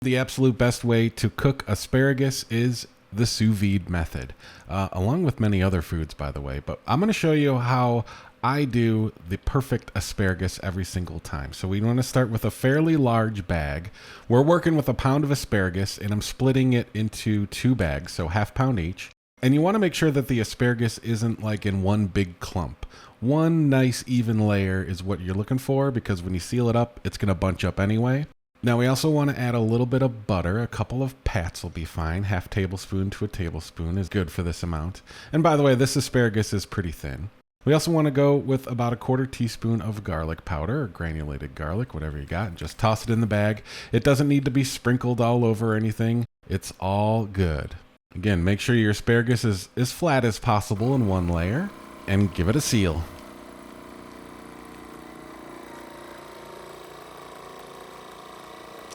The absolute best way to cook asparagus is the sous vide method, along with many other foods, by the way. But I'm going to show you how I do the perfect asparagus every single time. So we want to start with a fairly large bag. We're working with a pound of asparagus, and I'm splitting it into 2 bags, so ½ pound each. And you want to make sure that the asparagus isn't like in one big clump. One nice even layer is what you're looking for, because when you seal it up, it's going to bunch up anyway. Now we also want to add a little bit of butter. A couple of pats will be fine. ½ tablespoon to a tablespoon is good for this amount. And by the way, this asparagus is pretty thin. We also want to go with about ¼ teaspoon of garlic powder or granulated garlic, whatever you got. Just toss it in the bag. It doesn't need to be sprinkled all over or anything. It's all good. Again, make sure your asparagus is as flat as possible in one layer and give it a seal.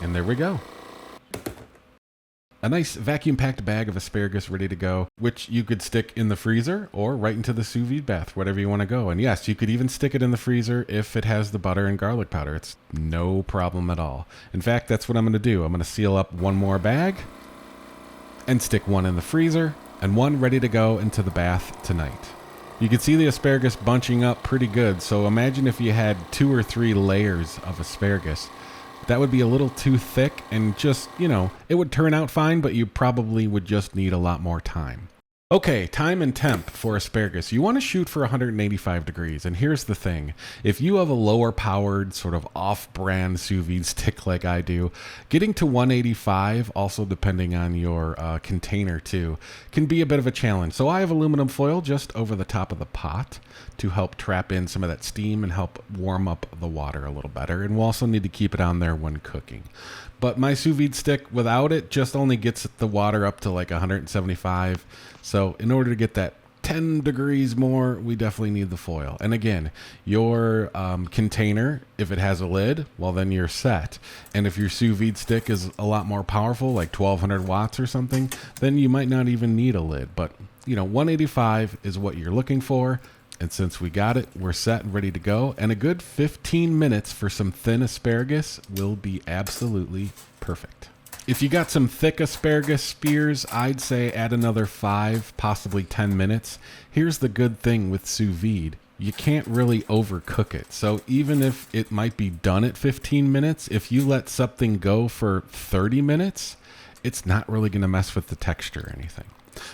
And there we go. A nice vacuum-packed bag of asparagus ready to go, which you could stick in the freezer or right into the sous vide bath, whatever you want to go. And yes, you could even stick it in the freezer if it has the butter and garlic powder. It's no problem at all. In fact, that's what I'm going to do. I'm going to seal up one more bag and stick one in the freezer and one ready to go into the bath tonight. You can see the asparagus bunching up pretty good. So imagine if you had 2 or 3 layers of asparagus. That would be a little too thick and just, it would turn out fine, but you probably would just need a lot more time. Okay, time and temp for asparagus. You want to shoot for 185 degrees. And here's the thing. If you have a lower powered sort of off-brand sous vide stick like I do, getting to 185, also depending on your container too, can be a bit of a challenge. So I have aluminum foil just over the top of the pot to help trap in some of that steam and help warm up the water a little better. And we'll also need to keep it on there when cooking. But my sous vide stick without it just only gets the water up to like 175. So in order to get that 10 degrees more, we definitely need the foil. And again, your container, if it has a lid, well, then you're set. And if your sous vide stick is a lot more powerful, like 1200 watts or something, then you might not even need a lid. But 185 is what you're looking for. And since we got it, we're set and ready to go. And a good 15 minutes for some thin asparagus will be absolutely perfect. If you got some thick asparagus spears, I'd say add another 5, possibly 10 minutes. Here's the good thing with sous vide. You can't really overcook it. So even if it might be done at 15 minutes, if you let something go for 30 minutes, it's not really going to mess with the texture or anything.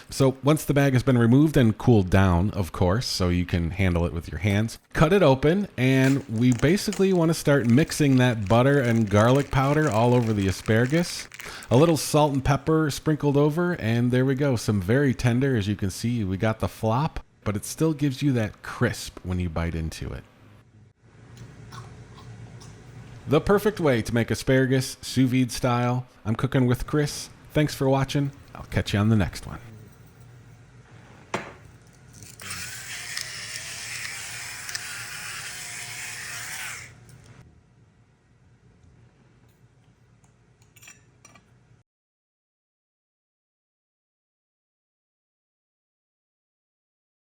So once the bag has been removed and cooled down, of course, so you can handle it with your hands, cut it open, and we basically want to start mixing that butter and garlic powder all over the asparagus. A little salt and pepper sprinkled over, and there we go. Some very tender, as you can see, we got the flop, but it still gives you that crisp when you bite into it. The perfect way to make asparagus sous vide style. I'm cooking with Chris. Thanks for watching. I'll catch you on the next one.